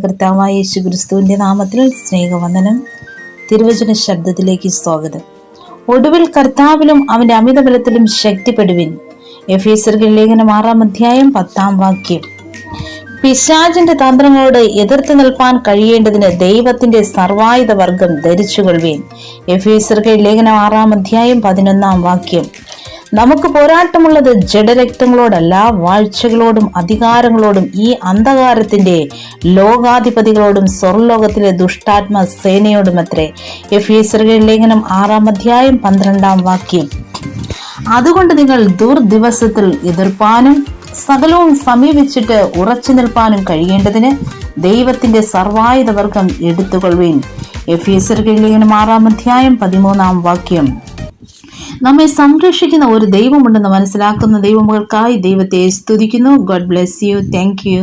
കർത്താവായ യേശു ക്രിസ്തുവിൻ്റെ നാമത്തിൽ സ്നേഹവന്ദനം. തിരുവചന ശബ്ദത്തിലേക്ക് സ്വാഗതം. ഒടുവിൽ കർത്താവിലും അവന്റെ അമിതബലത്തിലും ശക്തിപ്പെടുവിൻ. എഫേസ്യർക്ക് ലേഖനം 6:10. പിശാചിന്റെ തന്ത്രങ്ങളോട് എതിർത്ത് നിൽപ്പാൻ കഴിയേണ്ടതിന് ദൈവത്തിന്റെ സർവായുധ വർഗം ധരിച്ചുകൊള്ളുവിൻ. എഫേസ്യർക്ക് ലേഖനം 6:11. നമുക്ക് പോരാട്ടമുള്ളത് ജഡരക്തങ്ങളോടല്ല, വാഴ്ചകളോടും അധികാരങ്ങളോടും ഈ അന്ധകാരത്തിന്റെ ലോകാധിപതികളോടും സ്വർലോകത്തിലെ ദുഷ്ടാത്മ സേനയോടുമത്രേ. എഫേസ്യർക്ക് ലേഖനം 6:12. അതുകൊണ്ട് നിങ്ങൾ ദുർദിവസത്തിൽ എതിർപ്പാനും സകലവും സമീപിച്ചിട്ട് ഉറച്ചു നിൽപ്പാനും കഴിയേണ്ടതിന് ദൈവത്തിന്റെ സർവായുധ വർഗം എടുത്തുകൊള്ളുവിൻ. എഫേസ്യർക്ക് ലേഖനം 6:13. നമ്മെ സംരക്ഷിക്കുന്ന ഒരു ദൈവമുണ്ടെന്ന് മനസ്സിലാക്കുന്ന ദൈവമക്കൾക്കായി ദൈവത്തെ സ്തുതിക്കുന്നു. God bless you. Thank you.